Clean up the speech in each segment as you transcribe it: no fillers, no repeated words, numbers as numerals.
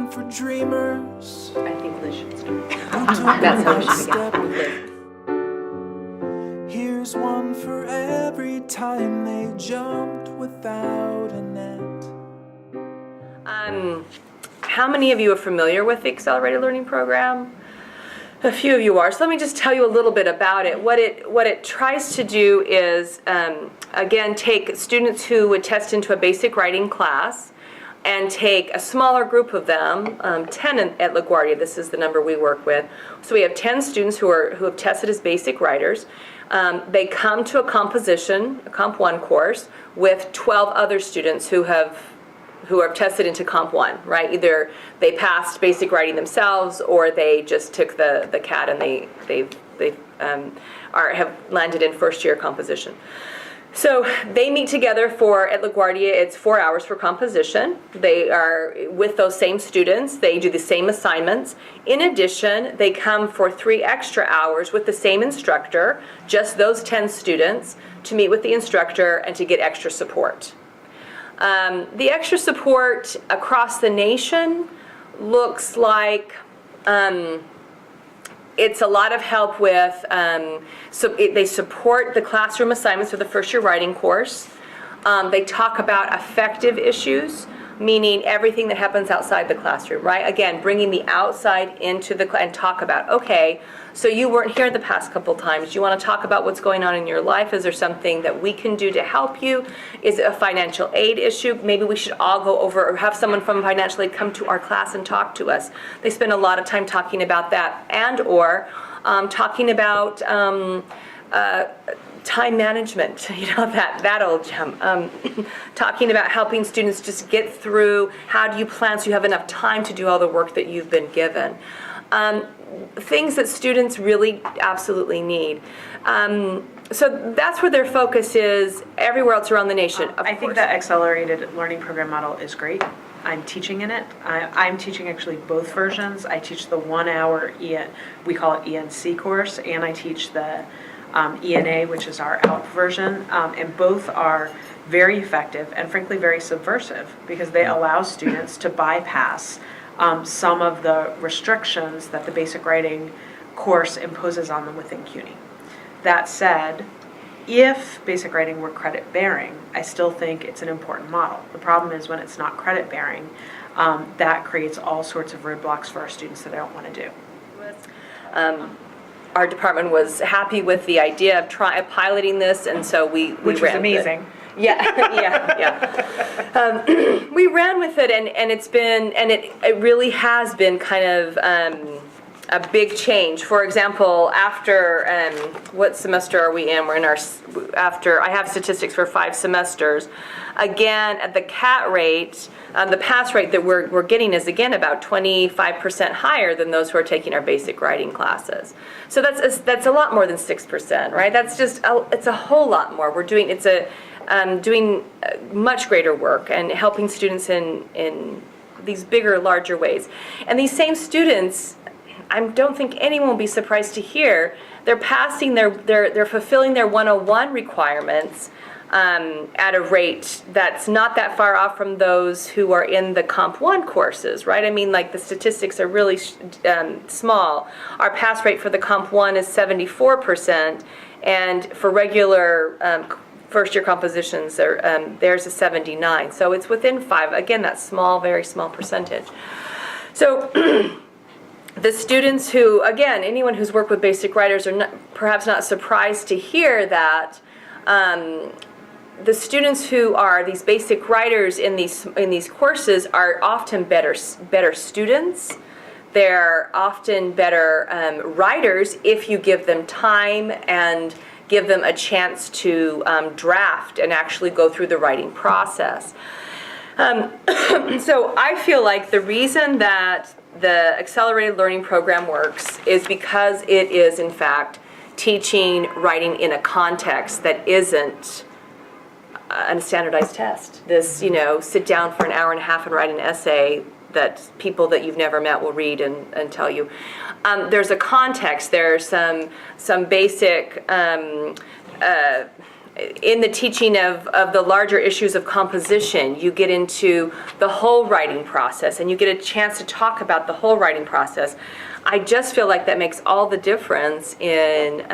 one for dreamers. I think Liz should start. That's how we should begin. Here's one for every time they jumped without a net. How many of you are familiar with the Accelerated Learning Program? A few of you are. So let me just tell you a little bit about it. What it tries to do is, again, take students who would test into a basic writing class and take a smaller group of them, 10 at LaGuardia. This is the number we work with. So we have 10 students who have tested as basic writers. They come to a composition, a Comp 1 course, with 12 other students who have tested into Comp 1, right? Either they passed basic writing themselves, or they just took the CAT and they have landed in first year composition. So they meet together at LaGuardia, it's 4 hours for composition. They are with those same students. They do the same assignments. In addition, they come for 3 extra hours with the same instructor, just those 10 students, to meet with the instructor and to get extra support. The extra support across the nation looks like it's a lot of help with, they support the classroom assignments for the first year writing course. They talk about affective issues, meaning everything that happens outside the classroom, right? Again, bringing the outside into the and talk about, okay, so you weren't here the past couple times. Do you want to talk about what's going on in your life? Is there something that we can do to help you? Is it a financial aid issue? Maybe we should all go over, or have someone from financial aid come to our class and talk to us. They spend a lot of time talking about that, and or talking about time management, that old gem. Talking about helping students just get through, how do you plan so you have enough time to do all the work that you've been given. Things that students really absolutely need. So that's where their focus is everywhere else around the nation. I think that accelerated learning program model is great. I'm teaching in it. I'm teaching actually both versions. I teach the 1 hour, we call it ENC course, and I teach the ENA, which is our ALP version, and both are very effective and frankly very subversive, because they allow students to bypass some of the restrictions that the basic writing course imposes on them within CUNY. That said, if basic writing were credit bearing, I still think it's an important model. The problem is when it's not credit bearing, that creates all sorts of roadblocks for our students that they don't want to do. Our department was happy with the idea of piloting this, and so we Which ran was amazing. Yeah. We ran with it, and it's been, and it really has been kind of a big change. For example, after what semester are we in? We're in after I have statistics for 5 semesters. Again, at the CAT rate, the pass rate that we're getting is again about 25% higher than those who are taking our basic writing classes. So that's a lot more than 6%, right? That's just it's a whole lot more. We're doing doing much greater work and helping students in these bigger, larger ways. And these same students, I don't think anyone will be surprised to hear, they're passing they're fulfilling their 101 requirements at a rate that's not that far off from those who are in the Comp 1 courses, right? I mean, like, the statistics are really small. Our pass rate for the Comp 1 is 74%, and for regular first-year compositions, there's a 79. So it's within 5. Again, that small, very small percentage. So the students who, again, anyone who's worked with basic writers are perhaps not surprised to hear that the students who are these basic writers in these courses are often better students. They're often better writers if you give them time and give them a chance to draft and actually go through the writing process. So I feel like the reason that the Accelerated Learning Program works is because it is, in fact, teaching writing in a context that isn't a standardized test. This, sit down for an hour and a half and write an essay that people that you've never met will read and tell you. There's a context. There's some basic in the teaching of the larger issues of composition, you get into the whole writing process, and you get a chance to talk about the whole writing process. I just feel like that makes all the difference in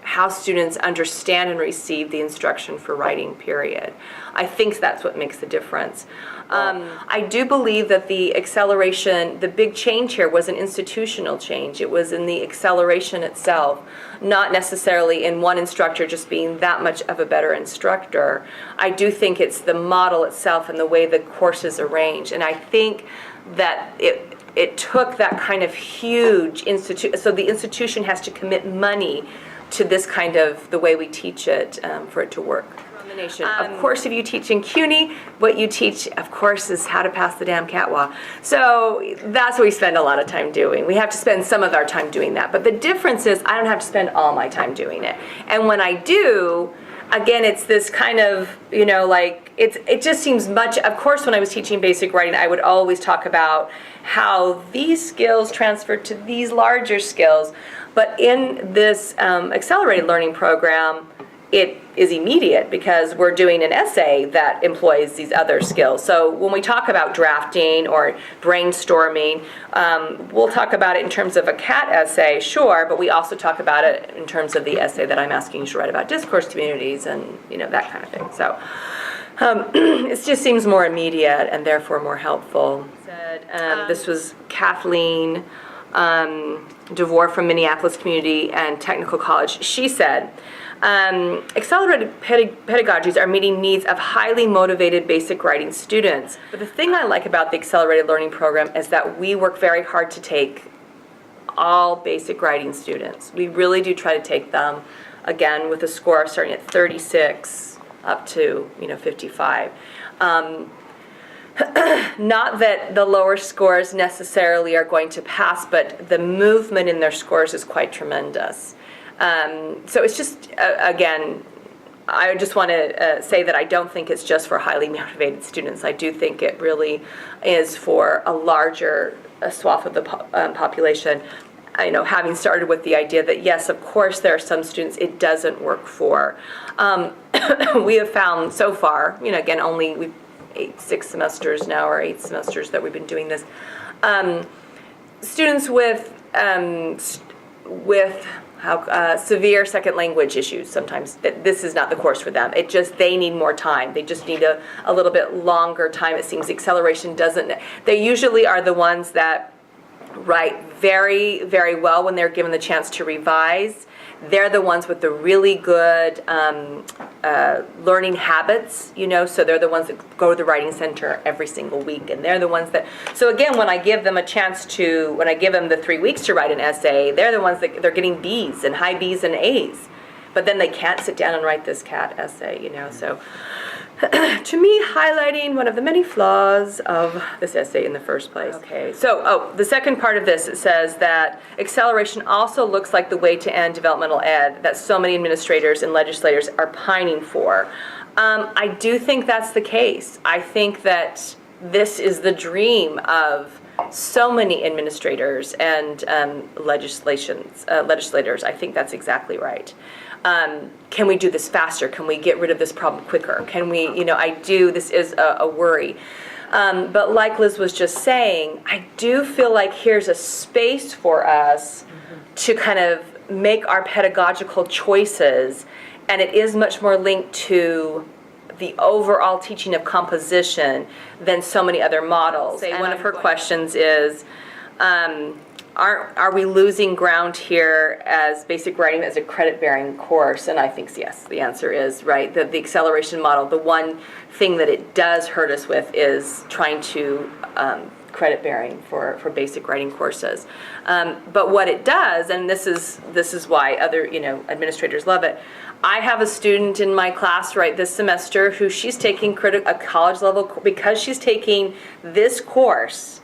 how students understand and receive the instruction for writing, period. I think that's what makes the difference. I do believe that the acceleration, the big change here was an institutional change. It was in the acceleration itself, not necessarily in one instructor just being that much of a better instructor. I do think it's the model itself and the way the course is arranged. And I think that it took that kind of huge institution, so the institution has to commit money to this kind of, the way we teach it, for it to work. Of course, if you teach in CUNY, what you teach, of course, is how to pass the damn catwalk. So that's what we spend a lot of time doing. We have to spend some of our time doing that. But the difference is I don't have to spend all my time doing it. And when I do, again, it's this kind of, like, it just seems much, of course, when I was teaching basic writing, I would always talk about how these skills transfer to these larger skills. But in this accelerated learning program, it is immediate because we're doing an essay that employs these other skills. So when we talk about drafting or brainstorming, we'll talk about it in terms of a CAT essay, sure, but we also talk about it in terms of the essay that I'm asking you to write about discourse communities and that kind of thing. So it just seems more immediate and therefore more helpful. This was Kathleen DeVore from Minneapolis Community and Technical College. She said, accelerated pedagogies are meeting needs of highly motivated basic writing students. But the thing I like about the accelerated learning program is that we work very hard to take all basic writing students. We really do try to take them, again, with a score starting at 36 up to 55. Not that the lower scores necessarily are going to pass, but the movement in their scores is quite tremendous. So it's just, again, I just want to say that I don't think it's just for highly motivated students. I do think it really is for a larger swath of the population. Having started with the idea that, yes, of course, there are some students it doesn't work for. We have found so far, again, only 6 semesters now, or 8 semesters that we've been doing this. Students with severe second language issues, sometimes this is not the course for them. They need more time. They just need a little bit longer time. It seems acceleration doesn't. They usually are the ones that write very, very well when they're given the chance to revise. They're the ones with the really good learning habits, so they're the ones that go to the writing center every single week, and they're the ones that, so again, when I give them the 3 weeks to write an essay, they're the ones that they're getting B's and high B's and A's, but then they can't sit down and write this CAT essay, so to me, highlighting one of the many flaws of this essay in the first place. Okay, so, the second part of this, it says that acceleration also looks like the way to end developmental ed that so many administrators and legislators are pining for. I do think that's the case. I think that this is the dream of so many administrators and legislators. I think that's exactly right. Can we do this faster? Can we get rid of this problem quicker? Can we, this is a worry. But like Liz was just saying, I do feel like here's a space for us to kind of make our pedagogical choices, and it is much more linked to the overall teaching of composition than so many other models. One of her questions is, are we losing ground here as basic writing as a credit-bearing course? And I think yes, the answer is, right, that the acceleration model, the one thing that it does hurt us with is trying to credit-bearing for basic writing courses. But what it does, and this is why other administrators love it, I have a student in my class right this semester who she's taking a college level, because she's taking this course,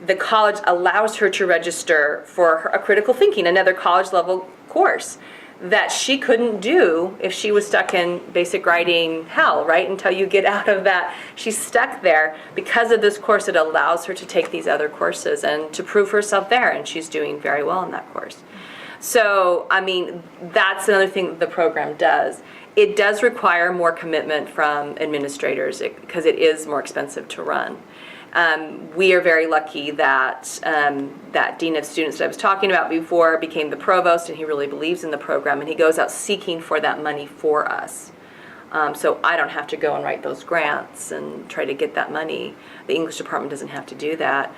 the college allows her to register for a critical thinking, another college level course that she couldn't do if she was stuck in basic writing hell, right? Until you get out of that, she's stuck there. Because of this course, it allows her to take these other courses and to prove herself there, and she's doing very well in that course. So, I mean, that's another thing that the program does. It does require more commitment from administrators because it is more expensive to run. We are very lucky that that dean of students that I was talking about before became the provost, and he really believes in the program, and he goes out seeking for that money for us. So I don't have to go and write those grants and try to get that money. The English department doesn't have to do that.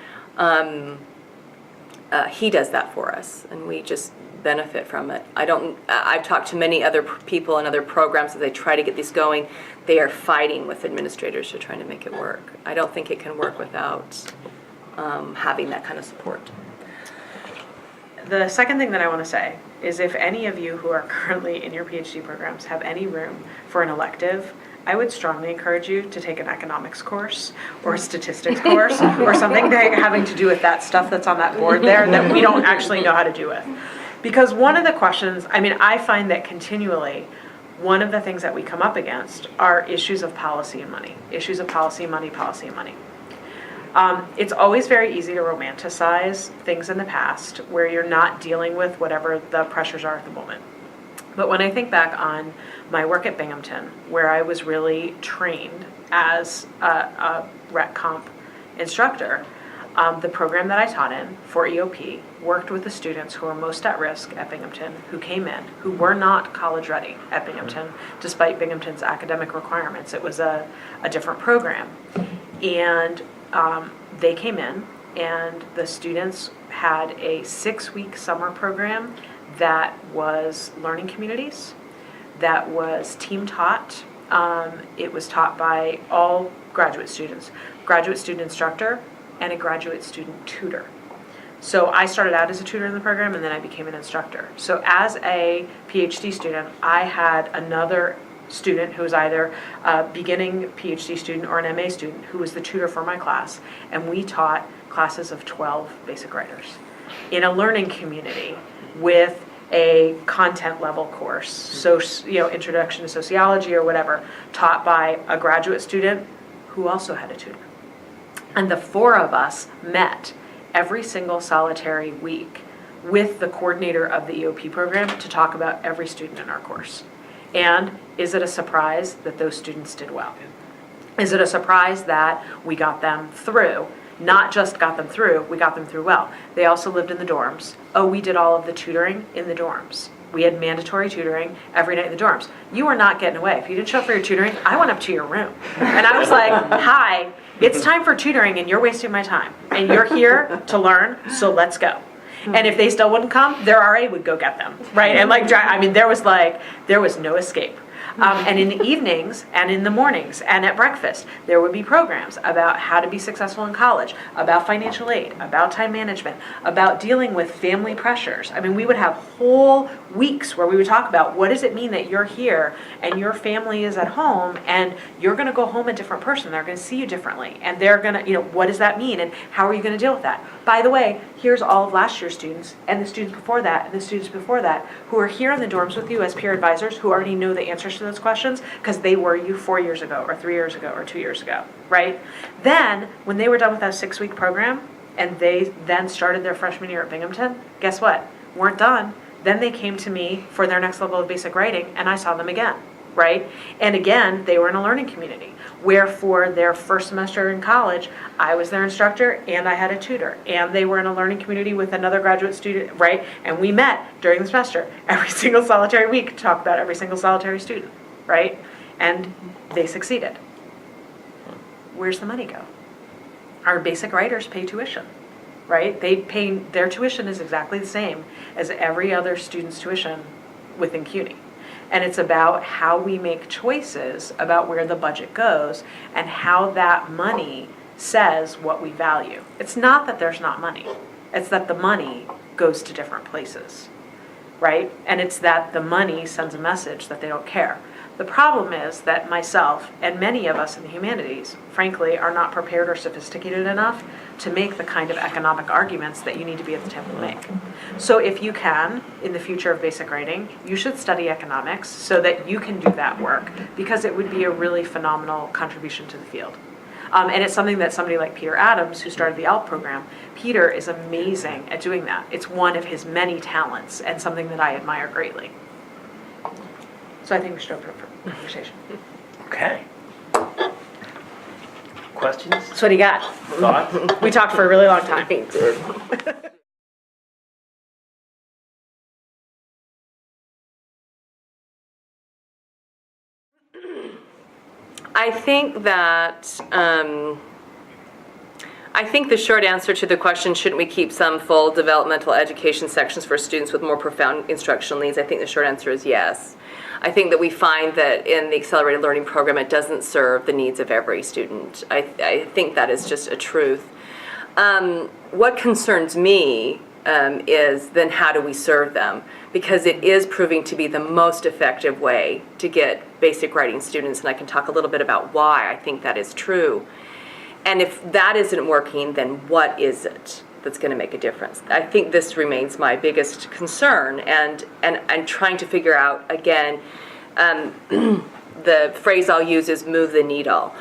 He does that for us, and we just benefit from it. I've talked to many other people and other programs as they try to get these going. They are fighting with administrators to try to make it work. I don't think it can work without having that kind of support. The second thing that I want to say is if any of you who are currently in your PhD programs have any room for an elective, I would strongly encourage you to take an economics course or a statistics course or something having to do with that stuff that's on that board there that we don't actually know how to do with. Because one of the questions, I find that continually, one of the things that we come up against are issues of policy and money. Issues of policy, money, policy, and money. It's always very easy to romanticize things in the past where you're not dealing with whatever the pressures are at the moment. But when I think back on my work at Binghamton, where I was really trained as a rec comp instructor, the program that I taught in for EOP worked with the students who were most at risk at Binghamton, who came in, who were not college ready at Binghamton, despite Binghamton's academic requirements. It was a different program. And they came in, and the students had a 6-week summer program that was learning communities, that was team taught. It was taught by all graduate students, graduate student instructor, and a graduate student tutor. So I started out as a tutor in the program, and then I became an instructor. So as a PhD student, I had another student who was either a beginning PhD student or an MA student who was the tutor for my class, and we taught classes of 12 basic writers in a learning community with a content level course, so introduction to sociology or whatever, taught by a graduate student who also had a tutor. And the 4 of us met every single solitary week with the coordinator of the EOP program to talk about every student in our course. And is it a surprise that those students did well? Is it a surprise that we got them through? Not just got them through, we got them through well. They also lived in the dorms. Oh, we did all of the tutoring in the dorms. We had mandatory tutoring every night in the dorms. You were not getting away. If you didn't show up for your tutoring, I went up to your room. And I was like, hi, it's time for tutoring and you're wasting my time. And you're here to learn, so let's go. And if they still wouldn't come, their RA would go get them, right? And there was no escape. And in the evenings and in the mornings and at breakfast, there would be programs about how to be successful in college, about financial aid, about time management, about dealing with family pressures. We would have whole weeks where we would talk about what does it mean that you're here and your family is at home and you're going to go home a different person. They're going to see you differently. And they're going to, what does that mean and how are you going to deal with that? By the way, here's all of last year's students and the students before that and the students before that who are here in the dorms with you as peer advisors who already know the answers to those questions because they were you 4 years ago or 3 years ago or 2 years ago, right? Then, when they were done with that 6-week program and they then started their freshman year at Binghamton, guess what? Weren't done. Then they came to me for their next level of basic writing and I saw them again, right? And again, they were in a learning community where for their first semester in college, I was their instructor and I had a tutor. And they were in a learning community with another graduate student, right? And we met during the semester every single solitary week to talk about every single solitary student, right? And they succeeded. Where's the money go? Our basic writers pay tuition, right? Their tuition is exactly the same as every other student's tuition within CUNY. And it's about how we make choices about where the budget goes and how that money says what we value. It's not that there's not money. It's that the money goes to different places, right? And it's that the money sends a message that they don't care. The problem is that myself and many of us in the humanities, frankly, are not prepared or sophisticated enough to make the kind of economic arguments that you need to be at the table to make. So if you can, in the future of basic writing, you should study economics so that you can do that work because it would be a really phenomenal contribution to the field. And it's something that somebody like Peter Adams, who started the ALP program, Peter is amazing at doing that. It's one of his many talents and something that I admire greatly. So So I think we should open up for conversation. Okay. Questions? So what do you got? Thoughts? We talked for a really long time. I think that, I think the short answer to the question, shouldn't we keep some full developmental education sections for students with more profound instructional needs? I think the short answer is yes. I think that we find that in the accelerated learning program, it doesn't serve the needs of every student. I think that is just a truth. What concerns me is then how do we serve them? Because it is proving to be the most effective way to get basic writing students, and I can talk a little bit about why I think that is true. And if that isn't working, then what is it that's going to make a difference? I think this remains my biggest concern, and trying to figure out, again, the phrase I'll use is move the needle.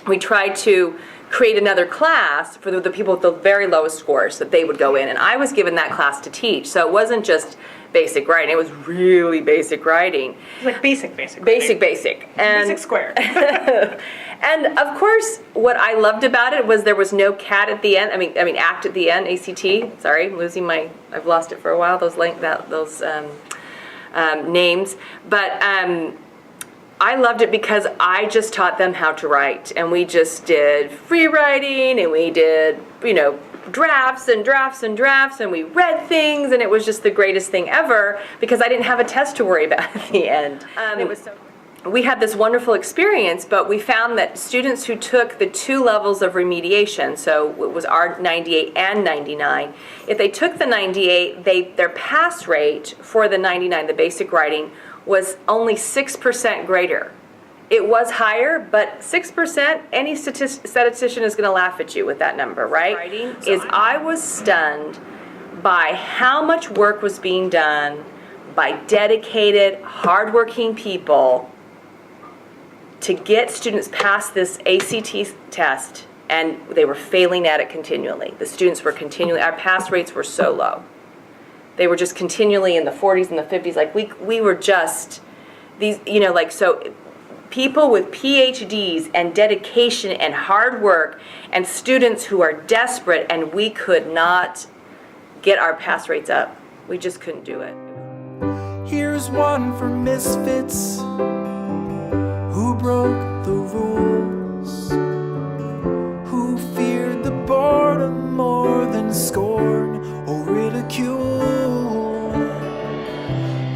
We tried to create another class for the people with the very lowest scores that they would go in, and I was given that class to teach, so it wasn't just basic writing, it was really basic writing. It's like basic. Basic. And basic square. And of course, what I loved about it was there was no CAT at the end. I mean ACT at the end. ACT. Sorry, I've lost it for a while. Those names, but I loved it because I just taught them how to write, and we just did free writing, and we did drafts and drafts and drafts, and we read things, and it was just the greatest thing ever because I didn't have a test to worry about at the end. It was so. We had this wonderful experience, but we found that students who took the 2 levels of remediation, so it was our 98 and 99, if they took the 98, their pass rate for the 99, the basic writing, was only 6% greater. It was higher, but 6%, any statistician is going to laugh at you with that number, right? I was stunned by how much work was being done by dedicated, hardworking people to get students past this ACT test, and they were failing at it continually. The students were continually, our pass rates were so low. They were just continually in the 40s and the 50s. Like we were just these, so people with PhDs and dedication and hard work and students who are desperate, and we could not get our pass rates up. We just couldn't do it. Here's one for misfits who broke the rules, who feared the boredom more than scorn or ridicule.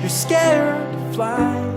You're scared to fly